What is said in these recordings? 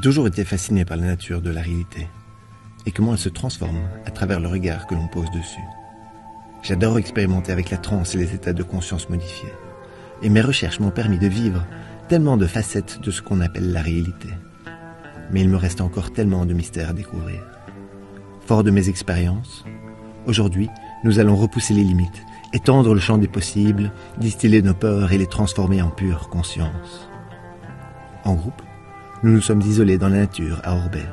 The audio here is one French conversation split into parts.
toujours été fasciné par la nature de la réalité et comment elle se transforme à travers le regard que l'on pose dessus. J'adore expérimenter avec la transe et les états de conscience modifiés. Et mes recherches m'ont permis de vivre tellement de facettes de ce qu'on appelle la réalité. Mais il me reste encore tellement de mystères à découvrir. Fort de mes expériences, aujourd'hui, nous allons repousser les limites, étendre le champ des possibles, distiller nos peurs et les transformer en pure conscience. En groupe, nous nous sommes isolés dans la nature à Orbey.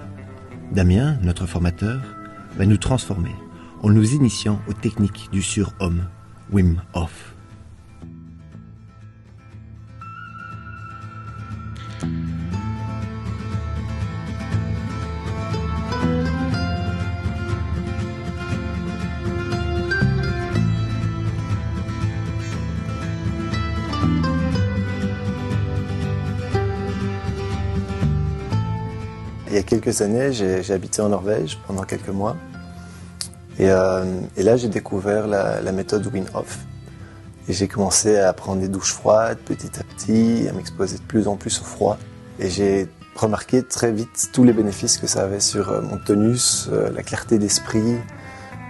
Damien, notre formateur, va nous transformer en nous initiant aux techniques du surhomme, Wim Hof. Il y a quelques années, j'ai habité en Norvège pendant quelques mois. Et là, j'ai découvert la méthode Wim Hof. Et j'ai commencé à prendre des douches froides petit à petit, à m'exposer de plus en plus au froid. Et j'ai remarqué très vite tous les bénéfices que ça avait sur mon tonus, la clarté d'esprit,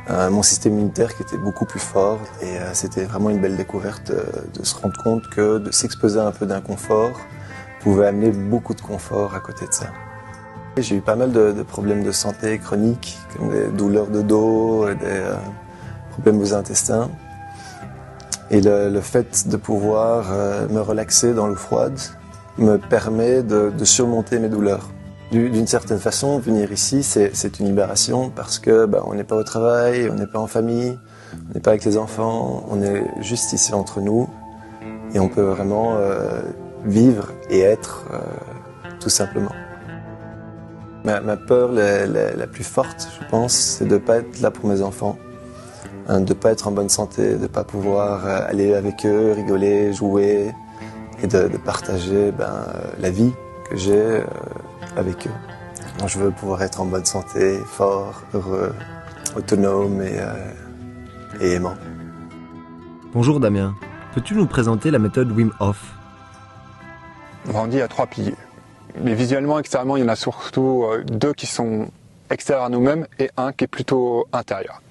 mon système immunitaire qui était beaucoup plus fort. Et c'était vraiment une belle découverte de se rendre compte que de s'exposer à un peu d'inconfort pouvait amener beaucoup de confort à côté de ça. J'ai eu pas mal de problèmes de santé chroniques, comme des douleurs de dos, des problèmes aux intestins. Et le fait de pouvoir me relaxer dans l'eau froide me permet de surmonter mes douleurs. D'une certaine façon, venir ici, c'est une libération parce que on n'est pas au travail, on n'est pas en famille, on n'est pas avec les enfants, on est juste ici entre nous et on peut vraiment vivre et être tout simplement. Ma peur la plus forte, je pense, c'est de ne pas être là pour mes enfants, de ne pas être en bonne santé, de ne pas pouvoir aller avec eux, rigoler, jouer et de partager la vie que j'ai avec eux. Donc, je veux pouvoir être en bonne santé, fort, heureux, autonome et aimant. Bonjour Damien, peux-tu nous présenter la méthode Wim Hof ? On dit à 3 piliers. Mais visuellement, extérieurement, il y en a surtout 2 qui sont extérieurs à nous-mêmes et un qui est plutôt intérieur.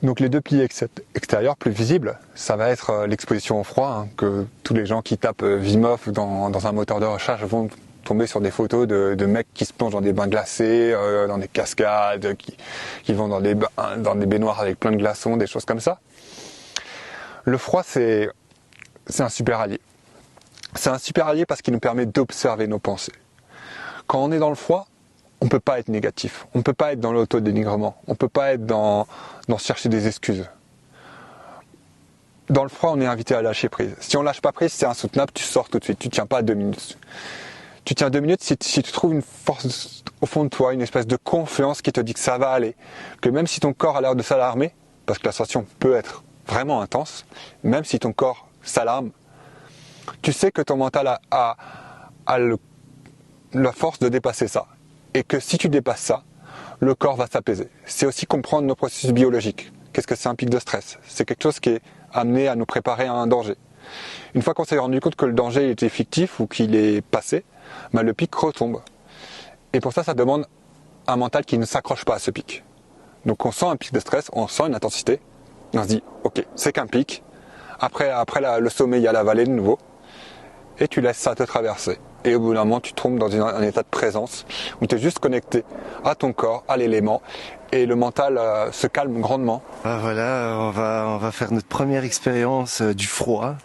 Donc les 2 piliers extérieurs plus visibles, ça va être l'exposition au froid, que tous les gens qui tapent Wim Hof dans un moteur de recherche vont tomber sur des photos de mecs qui se plongent dans des bains glacés, dans des cascades, qui vont dans des baignoires avec plein de glaçons, des choses comme ça. Le froid, c'est un super allié. C'est un super allié parce qu'il nous permet d'observer nos pensées. Quand on est dans le froid, on ne peut pas être négatif. On ne peut pas être dans l'autodénigrement. On ne peut pas être dans chercher des excuses. Dans le froid, on est invité à lâcher prise. Si on lâche pas prise, c'est insoutenable, tu sors tout de suite. Tu tiens pas 2 minutes. Tu tiens 2 minutes si tu trouves une force au fond de toi, une espèce de confiance qui te dit que ça va aller. Que même si ton corps a l'air de s'alarmer, parce que la sensation peut être vraiment intense, même si ton corps s'alarme, tu sais que ton mental a la force de dépasser ça. Et que si tu dépasses ça, le corps va s'apaiser. C'est aussi comprendre nos processus biologiques. Qu'est-ce que c'est un pic de stress ? C'est quelque chose qui est amené à nous préparer à un danger. Une fois qu'on s'est rendu compte que le danger était fictif ou qu'il est passé, le pic retombe. Et pour ça, ça demande un mental qui ne s'accroche pas à ce pic. Donc on sent un pic de stress, on sent une intensité, et on se dit, ok, c'est qu'un pic. Après le sommet, il y a la vallée de nouveau. Et tu laisses ça te traverser. Et au bout d'un moment, tu tombes dans un état de présence où tu es juste connecté à ton corps, à l'élément, et le mental se calme grandement. Voilà, on va faire notre première expérience du froid.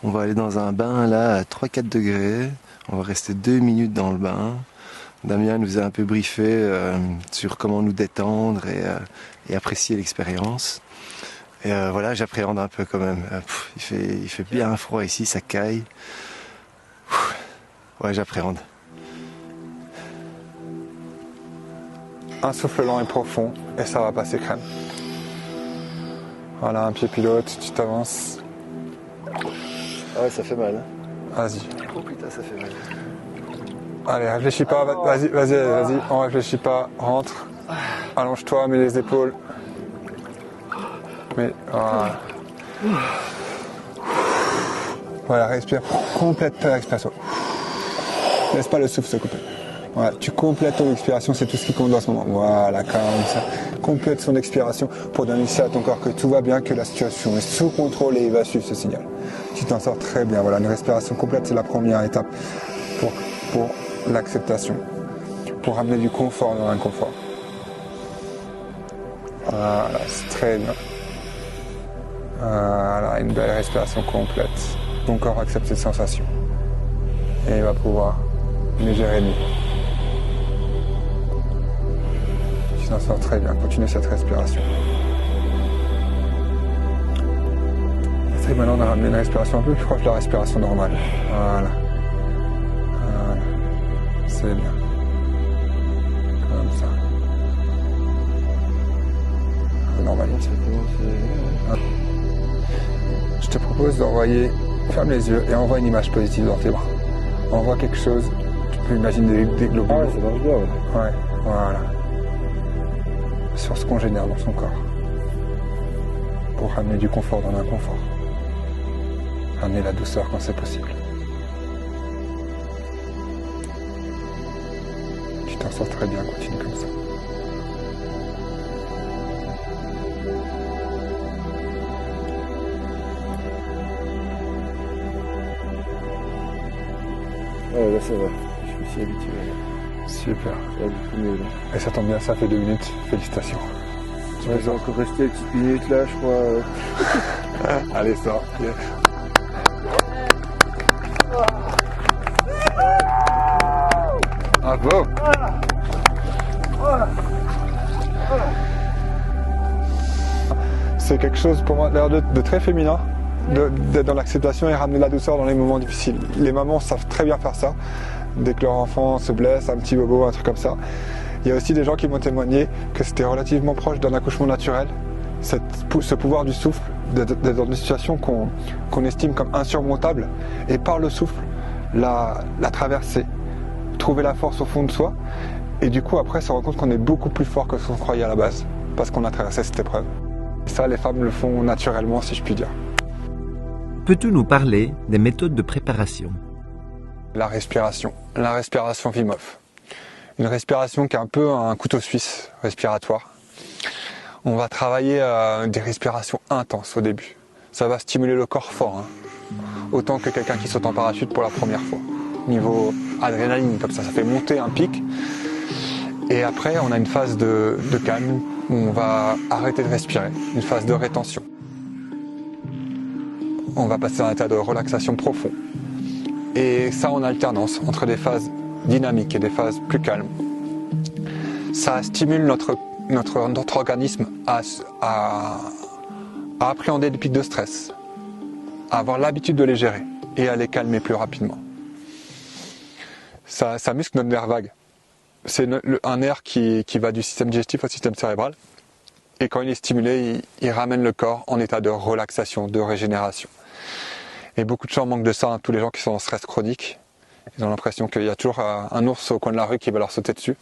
On va aller dans un bain là à 3-4 degrés. On va rester 2 minutes dans le bain. Damien nous a un peu briefé sur comment nous détendre et apprécier l'expérience. Et voilà, j'appréhende un peu quand même. Il fait bien froid ici, ça caille. Ouais, j'appréhende. Un souffle lent et profond, et ça va passer crème. Voilà, un pied pilote, tu t'avances. Ah ouais, ça fait mal. Vas-y. Oh putain, ça fait mal. Allez, réfléchis pas, vas-y, on réfléchit pas, rentre. Allonge-toi, mets les épaules. Voilà. Voilà, respire, complète ta respiration. Laisse pas le souffle se couper. Voilà, tu complètes ton expiration, c'est tout ce qui compte dans ce moment. Voilà, comme ça. Complète son expiration pour donner ça à ton corps que tout va bien, que la situation est sous contrôle et il va suivre ce signal. Tu t'en sors très bien. Voilà, une respiration complète, c'est la première étape pour l'acceptation, pour ramener du confort dans l'inconfort. Voilà, c'est très bien. Voilà, une belle respiration complète. Ton corps accepte cette sensation et il va pouvoir mieux gérer mieux. Tu t'en sors très bien, continue cette respiration. Et maintenant on a ramené une respiration un peu plus proche de la respiration normale. Voilà. Voilà. C'est bien. Comme ça. Normalement ça commence. Je te propose d'envoyer, ferme les yeux et envoie une image positive dans tes bras. Envoie quelque chose, tu peux imaginer des globules. Ah ouais, ça marche bien. Ouais, voilà. Sur ce qu'on génère dans son corps. Pour ramener du confort dans l'inconfort. Ramener la douceur quand c'est possible. Tu t'en sors très bien, continue comme ça. Ouais, là ça va, je me suis habitué. Super. Ça va beaucoup mieux là. Et ça tombe bien, ça fait 2 minutes. Félicitations. Ouais, j'ai encore resté une petite minute là, je crois. Allez, sors. Yeah. Bravo. C'est quelque chose pour moi l'air de très féminin, d'être dans l'acceptation et ramener la douceur dans les moments difficiles. Les mamans savent très bien faire ça. Dès que leur enfant se blesse, un petit bobo, un truc comme ça. Il y a aussi des gens qui m'ont témoigné que c'était relativement proche d'un accouchement naturel. Ce pouvoir du souffle, d'être dans une situation qu'on estime comme insurmontable, et par le souffle, la traverser, trouver la force au fond de soi, et du coup après se rendre compte qu'on est beaucoup plus fort que ce qu'on croyait à la base, parce qu'on a traversé cette épreuve. Et ça, les femmes le font naturellement, si je puis dire. Peux-tu nous parler des méthodes de préparation? La respiration Wim Hof. Une respiration qui est un peu un couteau suisse respiratoire. On va travailler des respirations intenses au début. Ça va stimuler le corps fort, hein. Autant que quelqu'un qui saute en parachute pour la première fois. Niveau adrénaline, comme ça fait monter un pic. Et après, on a une phase de calme où on va arrêter de respirer, une phase de rétention. On va passer dans un état de relaxation profond. Et ça en alternance entre des phases dynamiques et des phases plus calmes. Ça stimule notre organisme à appréhender des pics de stress, à avoir l'habitude de les gérer et à les calmer plus rapidement. Ça muscle notre nerf vague. C'est un nerf qui va du système digestif au système cérébral. Et quand il est stimulé, il ramène le corps en état de relaxation, de régénération. Et beaucoup de gens manquent de ça, hein. Tous les gens qui sont en stress chronique, ils ont l'impression qu'il y a toujours un ours au coin de la rue qui va leur sauter dessus.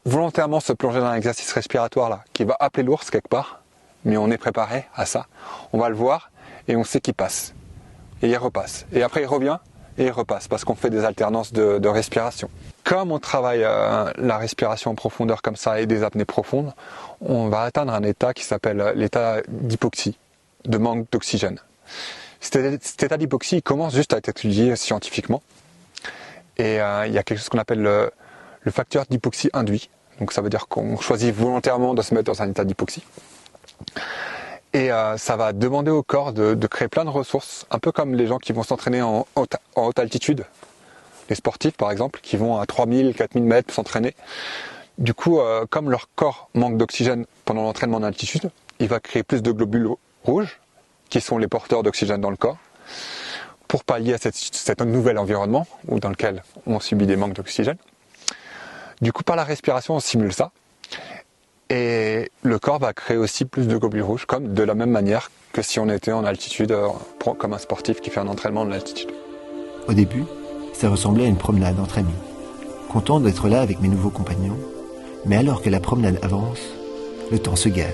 Volontairement se plonger dans un exercice respiratoire là, qui va appeler l'ours quelque part, mais on est préparé à ça. On va le voir et on sait qu'il passe. Et il repasse. Et après il revient et il repasse, parce qu'on fait des alternances de respiration. Comme on travaille la respiration en profondeur comme ça et des apnées profondes, on va atteindre un état qui s'appelle l'état d'hypoxie, de manque d'oxygène. Cet état d'hypoxie commence juste à être étudié scientifiquement. Et il y a quelque chose qu'on appelle le facteur d'hypoxie induit. Donc ça veut dire qu'on choisit volontairement de se mettre dans un état d'hypoxie. Et ça va demander au corps de créer plein de ressources, un peu comme les gens qui vont s'entraîner en haute altitude. Les sportifs par exemple, qui vont à 3000, 4000 mètres s'entraîner. Du coup, comme leur corps manque d'oxygène pendant l'entraînement en altitude, il va créer plus de globules rouges, qui sont les porteurs d'oxygène dans le corps, pour pallier à cet nouvel environnement dans lequel on subit des manques d'oxygène. Du coup, par la respiration, on simule ça. Et le corps va créer aussi plus de globules rouges, comme de la même manière que si on était en altitude, comme un sportif qui fait un entraînement en altitude. Au début, ça ressemblait à une promenade entre amis. Content d'être là avec mes nouveaux compagnons, mais alors que la promenade avance, le temps se gâte.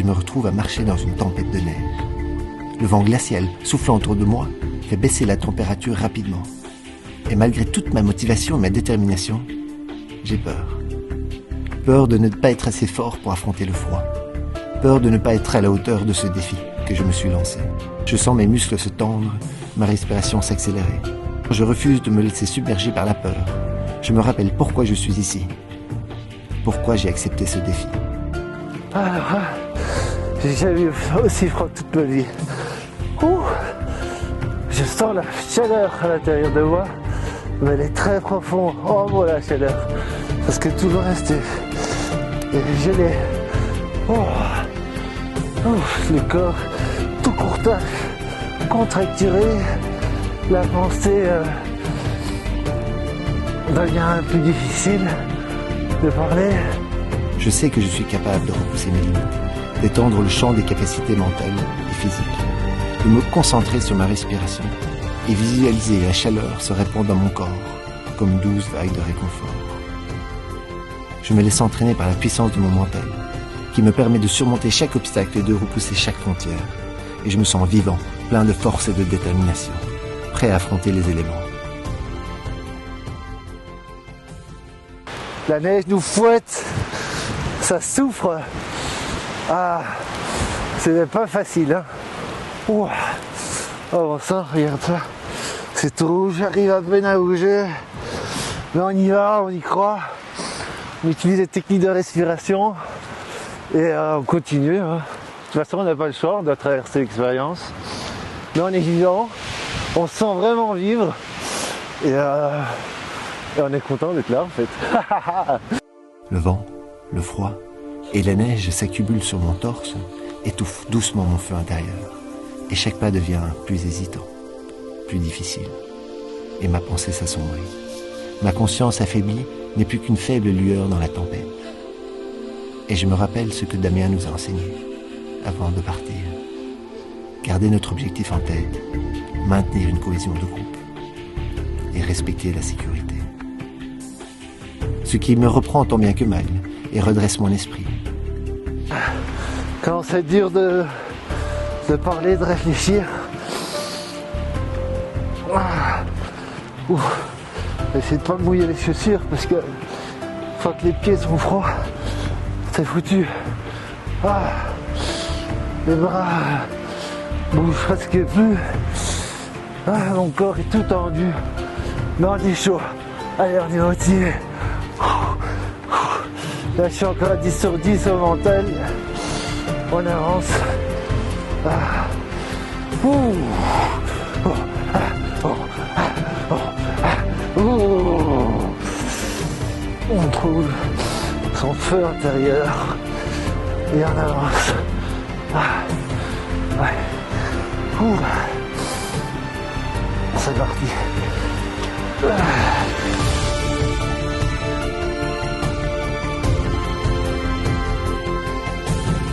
je me retrouve à marcher dans une tempête de neige. Le vent glacial soufflant autour de moi fait baisser la température rapidement. Et malgré toute ma motivation et ma détermination, j'ai peur. Peur de ne pas être assez fort pour affronter le froid. Peur de ne pas être à la hauteur de ce défi que je me suis lancé. Je sens mes muscles se tendre, ma respiration s'accélérer. Je refuse de me laisser submerger par la peur. Je me rappelle pourquoi je suis ici. Pourquoi j'ai accepté ce défi. Alors, j'ai jamais eu aussi froid toute ma vie. Ouh, je sens la chaleur à l'intérieur de moi, mais elle est très profonde. Oh, voilà la chaleur. Parce que tout le reste est gelé. Oh, le corps tout courtage, contracturé. La pensée devient plus difficile de parler. Je sais que je suis capable de repousser mes limites, d'étendre le champ des capacités mentales et physiques, de me concentrer sur ma respiration et visualiser la chaleur se répandre dans mon corps comme douce vague de réconfort. Je me laisse entraîner par la puissance de mon mental, qui me permet de surmonter chaque obstacle et de repousser chaque frontière. Et je me sens vivant, plein de force et de détermination, prêt à affronter les éléments. La neige nous fouette, ça souffre. Ah, c'est pas facile, hein. Ouh. Oh bon sang, regarde ça. C'est tout rouge, j'arrive à peine à bouger. Mais on y va, on y croit. On utilise les techniques de respiration et on continue. Hein. De toute façon, on n'a pas le choix, on doit traverser l'expérience. Mais on est vivant, on se sent vraiment vivre et on est content d'être là en fait. Le vent, le froid et la neige s'accumulent sur mon torse, étouffent doucement mon feu intérieur. Et chaque pas devient plus hésitant, plus difficile. Et ma pensée s'assombrit. Ma conscience affaiblie n'est plus qu'une faible lueur dans la tempête. Et je me rappelle ce que Damien nous a enseigné avant de partir. Garder notre objectif en tête, maintenir une cohésion de groupe et respecter la sécurité. Ce qui me reprend tant bien que mal et redresse mon esprit. Quand c'est dur de parler, de réfléchir. Essayez de pas mouiller les chaussures parce que quand les pieds sont froids, c'est foutu. Les bras bougent presque plus. Mon corps est tout tendu. Mais on est chaud. Allez, on est motivé. Là, je suis encore à 10 sur 10 au mental. On avance. On trouve son feu intérieur et on avance. C'est parti.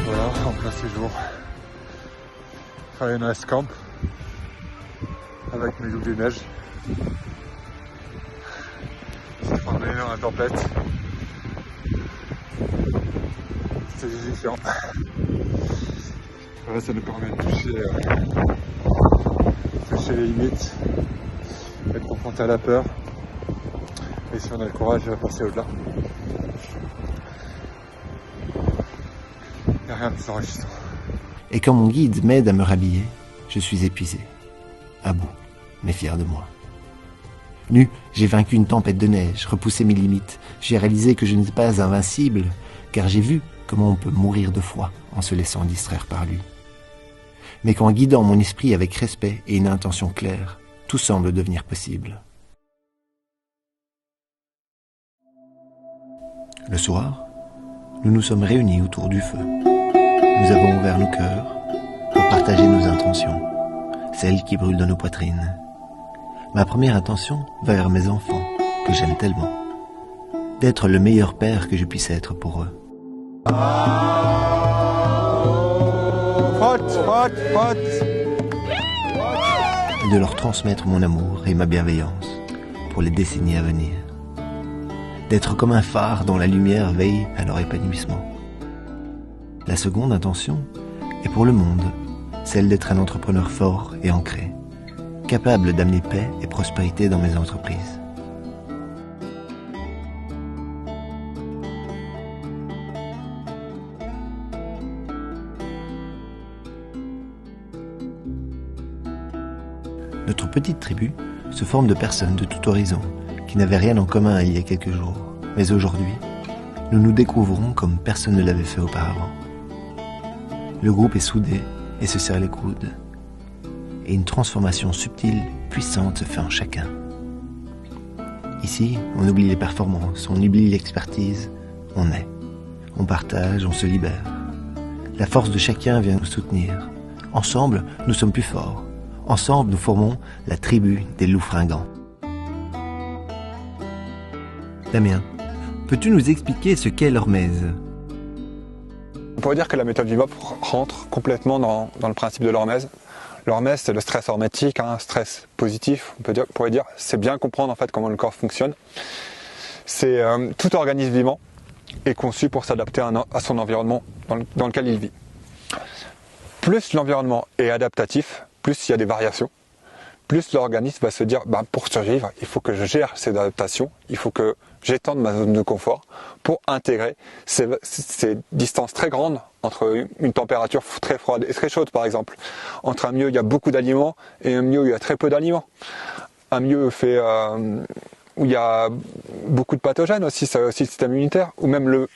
Voilà, en plein séjour. Fire Ice Camp avec mes loups des neiges. C'est formé dans la tempête. C'est vivifiant. Voilà, ça nous permet de toucher les limites, être confronté à la peur. Et si on a le courage, passer au-delà. Il n'y a rien de plus enrichissant. Et quand mon guide m'aide à me rhabiller, je suis épuisé, à bout, mais fier de moi. Nu, j'ai vaincu une tempête de neige, repoussé mes limites. J'ai réalisé que je n'étais pas invincible, car j'ai vu comment on peut mourir de froid en se laissant distraire par lui. Mais qu'en guidant mon esprit avec respect et une intention claire, tout semble devenir possible. Le soir, nous nous sommes réunis autour du feu. Nous avons ouvert nos cœurs pour partager nos intentions, celles qui brûlent dans nos poitrines. Ma première intention va vers mes enfants, que j'aime tellement. D'être le meilleur père que je puisse être pour eux. De leur transmettre mon amour et ma bienveillance pour les décennies à venir. D'être comme un phare dont la lumière veille à leur épanouissement. La seconde intention est pour le monde, celle d'être un entrepreneur fort et ancré, capable d'amener paix et prospérité dans mes entreprises. Notre petite tribu se forme de personnes de tout horizon qui n'avaient rien en commun il y a quelques jours. Mais aujourd'hui, nous nous découvrons comme personne ne l'avait fait auparavant. Le groupe est soudé et se serre les coudes. Et une transformation subtile, puissante se fait en chacun. Ici, on oublie les performances, on oublie l'expertise, on est. On partage, on se libère. La force de chacun vient nous soutenir. Ensemble, nous sommes plus forts. Ensemble, nous formons la tribu des loups fringants. Damien, peux-tu nous expliquer ce qu'est l'hormèse ? On pourrait dire que la méthode VIVOP rentre complètement dans le principe de l'hormèse. L'hormèse, c'est le stress hormétique, un stress positif. On pourrait dire, c'est bien comprendre en fait comment le corps fonctionne. C'est tout organisme vivant est conçu pour s'adapter à son environnement dans lequel il vit. Plus l'environnement est adaptatif, plus il y a des variations, plus l'organisme va se dire pour survivre, il faut que je gère ces adaptations, il faut que j'étende ma zone de confort pour intégrer ces distances très grandes entre une température très froide et très chaude par exemple. Entre un milieu où il y a beaucoup d'aliments et un milieu où il y a très peu d'aliments. Un milieu où il y a beaucoup de pathogènes aussi, ça aussi le système immunitaire, ou même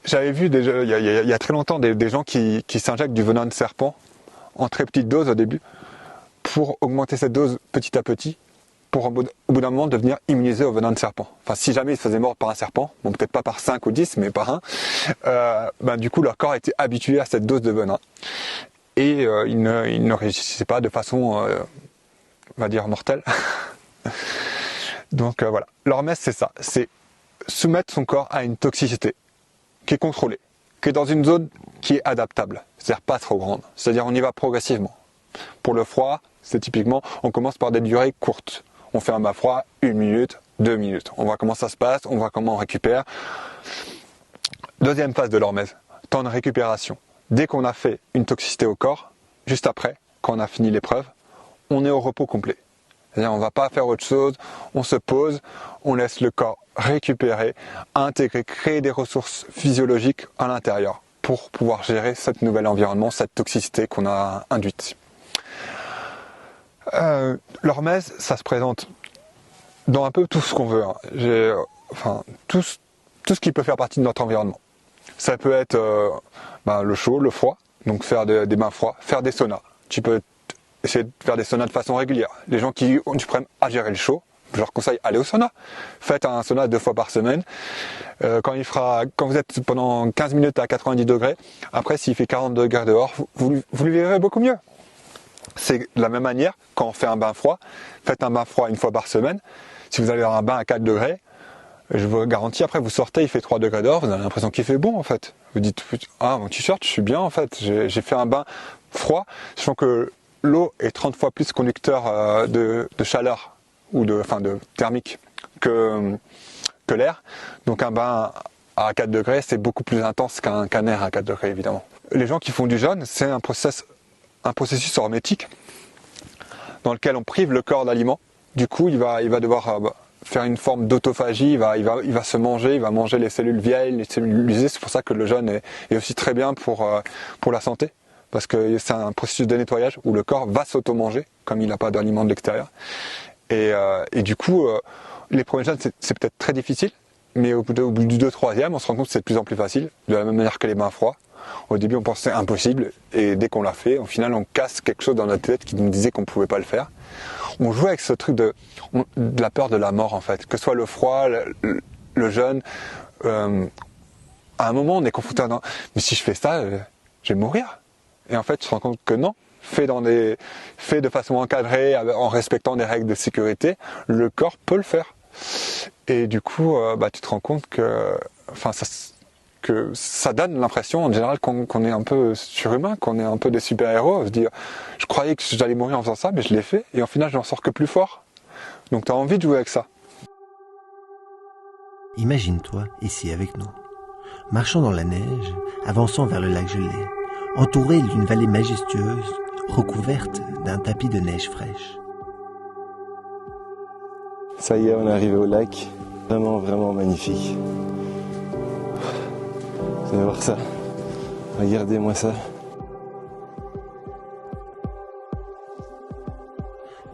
J'avais vu déjà, il y a très longtemps des gens qui s'injectent du venin de serpent en très petite dose au début, pour augmenter cette dose petit à petit, pour au bout d'un moment devenir immunisé au venin de serpent. Enfin, si jamais ils se faisaient mordre par un serpent, bon peut-être pas par 5 ou 10, mais par un, du coup leur corps était habitué à cette dose de venin. Et il ne réagissait pas de façon, on va dire, mortelle. Donc voilà, l'hormèse c'est ça, c'est soumettre son corps à une toxicité qui est contrôlée, qui est dans une zone qui est adaptable, c'est-à-dire pas trop grande, c'est-à-dire on y va progressivement. Pour le froid, c'est typiquement, on commence par des durées courtes. On fait un bain froid, 1 minute, 2 minutes. On voit comment ça se passe, on voit comment on récupère. Deuxième phase de l'hormèse, temps de récupération. Dès qu'on a fait une toxicité au corps, juste après, quand on a fini l'épreuve, on est au repos complet. C'est-à-dire on ne va pas faire autre chose, on se pose, on laisse le corps récupérer, intégrer, créer des ressources physiologiques à l'intérieur pour pouvoir gérer cet nouvel environnement, cette toxicité qu'on a induite. L'hormèse, ça se présente dans un peu tout ce qu'on veut. Tout ce qui peut faire partie de notre environnement. Ça peut être le chaud, le froid, donc faire des bains froids, faire des saunas. Tu peux essayer de faire des saunas de façon régulière. Les gens qui ont du problème à gérer le chaud, je leur conseille aller au sauna. Faites un sauna 2 fois par semaine. Quand vous êtes pendant 15 minutes à 90 degrés, après s'il fait 40 degrés dehors, vous le verrez beaucoup mieux. C'est de la même manière, quand on fait un bain froid, faites un bain froid 1 fois par semaine. Si vous allez dans un bain à 4 degrés, je vous garantis, après vous sortez, il fait 3 degrés dehors, vous avez l'impression qu'il fait bon en fait. Vous dites, mon t-shirt, je suis bien en fait, j'ai fait un bain froid, sachant que l'eau est 30 fois plus conducteur de chaleur, ou de thermique que l'air. Donc un bain à 4 degrés, c'est beaucoup plus intense qu'un air à 4 degrés évidemment. Les gens qui font du jeûne, c'est un processus hormétique dans lequel on prive le corps d'aliments. Du coup, il va devoir faire une forme d'autophagie, il va se manger, il va manger les cellules vieilles, les cellules usées. C'est pour ça que le jeûne est aussi très bien pour la santé, parce que c'est un processus de nettoyage où le corps va s'auto-manger, comme il n'a pas d'aliments de l'extérieur. Et du coup, les premiers jeûnes, c'est peut-être très difficile, mais au bout du 2-3e, on se rend compte que c'est de plus en plus facile, de la même manière que les bains froids. Au début, on pensait impossible, et dès qu'on l'a fait, au final, on casse quelque chose dans notre tête qui nous disait qu'on ne pouvait pas le faire. On joue avec ce truc de la peur de la mort, en fait. Que ce soit le froid, le jeûne, à un moment, on est confronté à « mais si je fais ça, je vais mourir ». Et en fait, tu te rends compte que non. Fait de façon encadrée, en respectant des règles de sécurité, le corps peut le faire. Et du coup, tu te rends compte que ça donne l'impression en général qu'on est un peu surhumain, qu'on est un peu des super-héros. Se dire, je croyais que j'allais mourir en faisant ça, mais je l'ai fait, et au final, je n'en sors que plus fort. Donc tu as envie de jouer avec ça. Imagine-toi ici avec nous. marchant dans la neige, avançant vers le lac gelé, entouré d'une vallée majestueuse, recouverte d'un tapis de neige fraîche. Ça y est, on est arrivé au lac. Vraiment, vraiment magnifique. Vous allez voir ça. Regardez-moi ça.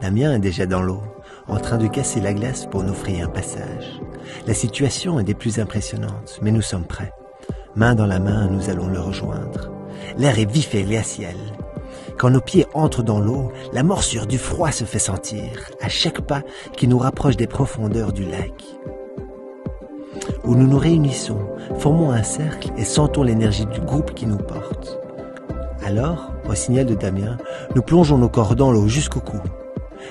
Damien est déjà dans l'eau, en train de casser la glace pour nous frayer un passage. La situation est des plus impressionnantes, mais nous sommes prêts. Main dans la main, nous allons le rejoindre. L'air est vif et glacial. Quand nos pieds entrent dans l'eau, la morsure du froid se fait sentir, à chaque pas qui nous rapproche des profondeurs du lac. Où nous nous réunissons, formons un cercle et sentons l'énergie du groupe qui nous porte. Alors, au signal de Damien, nous plongeons nos corps dans l'eau jusqu'au cou.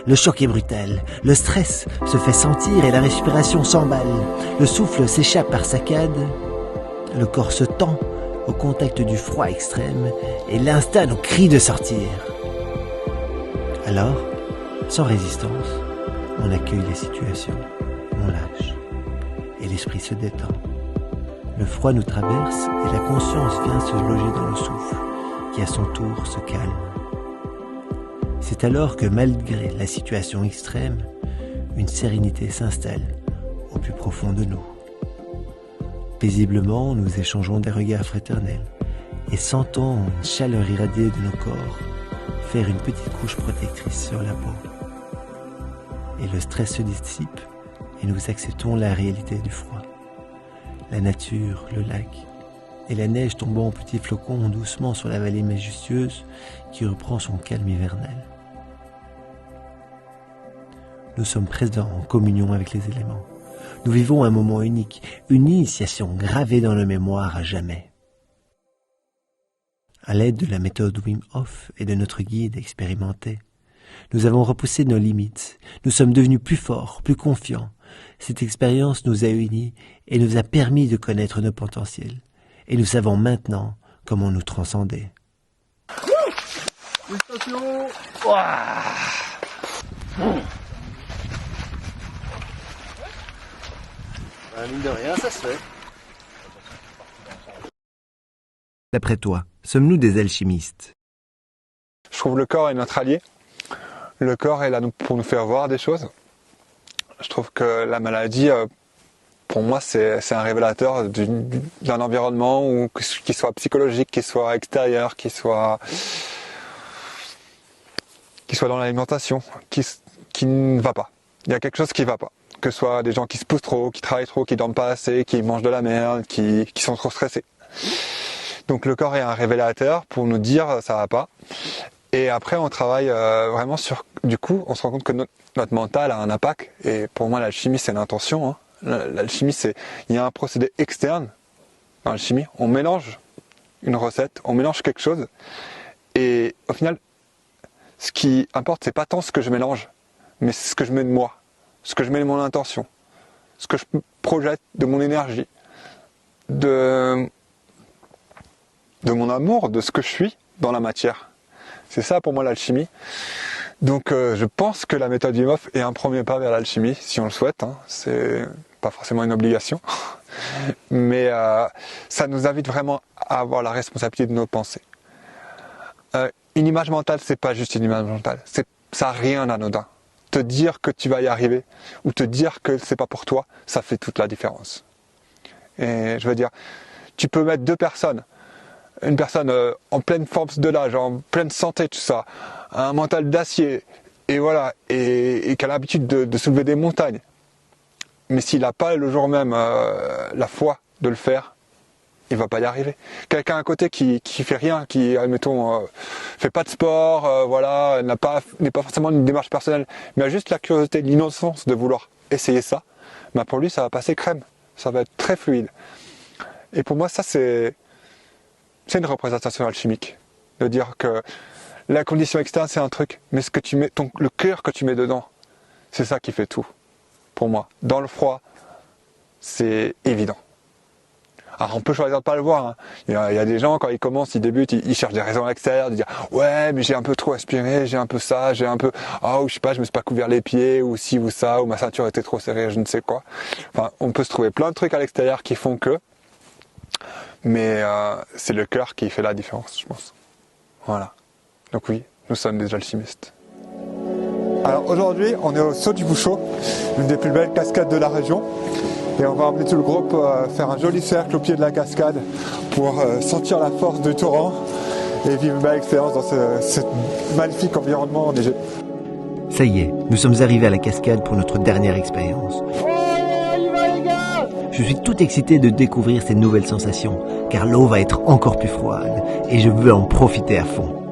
Le choc est brutal, le stress se fait sentir et la respiration s'emballe. Le souffle s'échappe par saccades, le corps se tend au contact du froid extrême et l'instinct nous crie de sortir. Alors, sans résistance, on accueille la situation, on lâche et l'esprit se détend. Le froid nous traverse et la conscience vient se loger dans le souffle qui à son tour se calme. C'est alors que malgré la situation extrême, une sérénité s'installe au plus profond de nous. Paisiblement, nous échangeons des regards fraternels et sentons une chaleur irradiée de nos corps faire une petite couche protectrice sur la peau. Et le stress se dissipe et nous acceptons la réalité du froid. La nature, le lac et la neige tombant en petits flocons doucement sur la vallée majestueuse qui reprend son calme hivernal. Nous sommes présents en communion avec les éléments. Nous vivons un moment unique, une initiation gravée dans nos mémoires à jamais. À l'aide de la méthode Wim Hof et de notre guide expérimenté, nous avons repoussé nos limites. Nous sommes devenus plus forts, plus confiants. Cette expérience nous a unis et nous a permis de connaître nos potentiels. Et nous savons maintenant comment nous transcender. Mine de rien, ça se fait. D'après toi, sommes-nous des alchimistes? Je trouve le corps est notre allié. Le corps est là pour nous faire voir des choses. Je trouve que la maladie, pour moi, c'est un révélateur d'un environnement qui soit psychologique, qui soit extérieur, qui soit dans l'alimentation, qui ne va pas. Il y a quelque chose qui ne va pas. Que ce soit des gens qui se poussent trop, qui travaillent trop, qui dorment pas assez, qui mangent de la merde, qui sont trop stressés. Donc le corps est un révélateur pour nous dire ça va pas. Et après on travaille vraiment sur... Du coup, on se rend compte que notre mental a un impact. Et pour moi, l'alchimie, c'est l'intention. Hein. L'alchimie, il y a un procédé externe dans l'alchimie. On mélange une recette, on mélange quelque chose. Et au final, ce qui importe, c'est pas tant ce que je mélange, mais c'est ce que je mets de moi. Ce que je mets de mon intention, ce que je projette de mon énergie, de mon amour, de ce que je suis dans la matière. C'est ça pour moi l'alchimie. Donc je pense que la méthode Wim Hof est un premier pas vers l'alchimie, si on le souhaite. Hein. C'est pas forcément une obligation. Mais ça nous invite vraiment à avoir la responsabilité de nos pensées. Une image mentale, c'est pas juste une image mentale. Ça n'a rien d'anodin. Te dire que tu vas y arriver ou te dire que c'est pas pour toi, ça fait toute la différence. Et je veux dire, tu peux mettre deux personnes, une personne en pleine forme de l'âge, en pleine santé, tout ça, un mental d'acier, et voilà, et qui a l'habitude de soulever des montagnes. Mais s'il n'a pas le jour même la foi de le faire, il va pas y arriver. Quelqu'un à côté qui fait rien, qui admettons fait pas de sport, voilà, n'est pas forcément une démarche personnelle, mais a juste la curiosité, l'innocence de vouloir essayer ça, bah pour lui ça va passer crème, ça va être très fluide. Et pour moi ça c'est une représentation alchimique, de dire que la condition externe c'est un truc, mais ce que tu mets, le cœur que tu mets dedans, c'est ça qui fait tout. Pour moi, dans le froid, c'est évident. Alors on peut choisir de pas le voir. Hein. Il y a des gens quand ils commencent, ils débutent, ils cherchent des raisons extérieures, de dire ouais mais j'ai un peu trop aspiré, j'ai un peu ça, j'ai un peu ou je sais pas, je me suis pas couvert les pieds ou ci ou ça, ou ma ceinture était trop serrée, je ne sais quoi. Enfin, on peut se trouver plein de trucs à l'extérieur qui font que mais c'est le cœur qui fait la différence, je pense. Voilà. Donc oui, nous sommes des alchimistes. Alors aujourd'hui, on est au Saut du Bouchot, l'une des plus belles cascades de la région. Et on va emmener tout le groupe faire un joli cercle au pied de la cascade pour sentir la force du torrent et vivre une belle expérience dans ce magnifique environnement enneigé. Ça y est, nous sommes arrivés à la cascade pour notre dernière expérience. Je suis tout excité de découvrir ces nouvelles sensations, car l'eau va être encore plus froide et je veux en profiter à fond.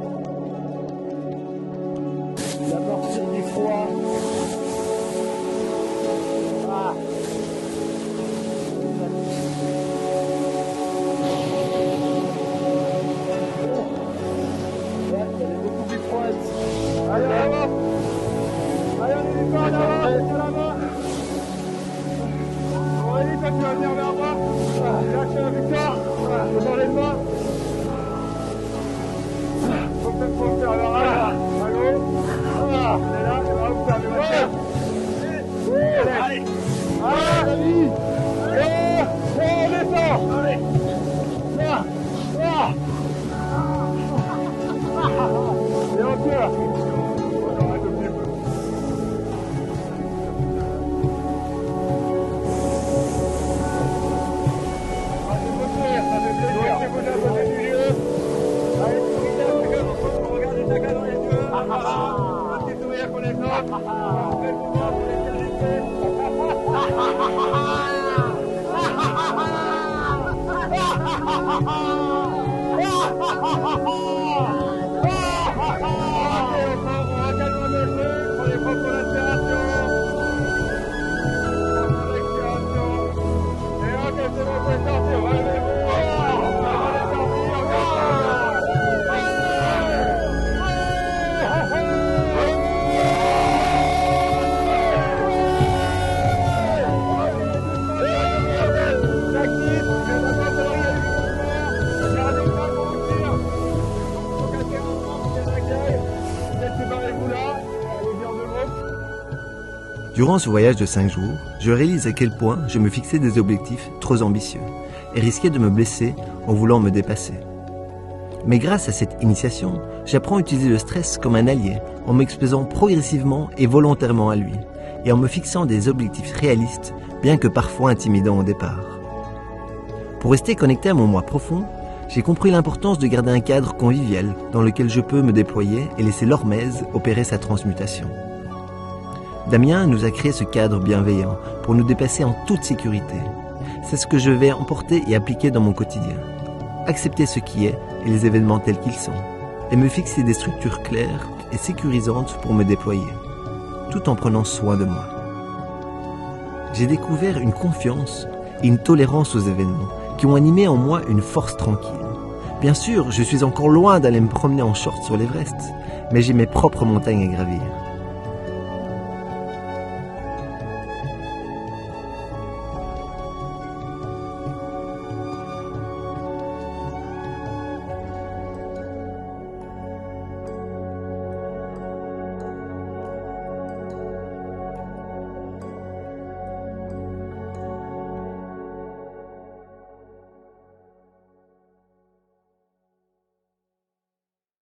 Durant ce voyage de 5 jours, je réalise à quel point je me fixais des objectifs trop ambitieux et risquais de me blesser en voulant me dépasser. Mais grâce à cette initiation, j'apprends à utiliser le stress comme un allié en m'exposant progressivement et volontairement à lui et en me fixant des objectifs réalistes, bien que parfois intimidants au départ. Pour rester connecté à mon moi profond, j'ai compris l'importance de garder un cadre convivial dans lequel je peux me déployer et laisser l'hormèse opérer sa transmutation. Damien nous a créé ce cadre bienveillant pour nous dépasser en toute sécurité. C'est ce que je vais emporter et appliquer dans mon quotidien. Accepter ce qui est et les événements tels qu'ils sont, et me fixer des structures claires et sécurisantes pour me déployer, tout en prenant soin de moi. J'ai découvert une confiance et une tolérance aux événements qui ont animé en moi une force tranquille. Bien sûr, je suis encore loin d'aller me promener en short sur l'Everest, mais j'ai mes propres montagnes à gravir.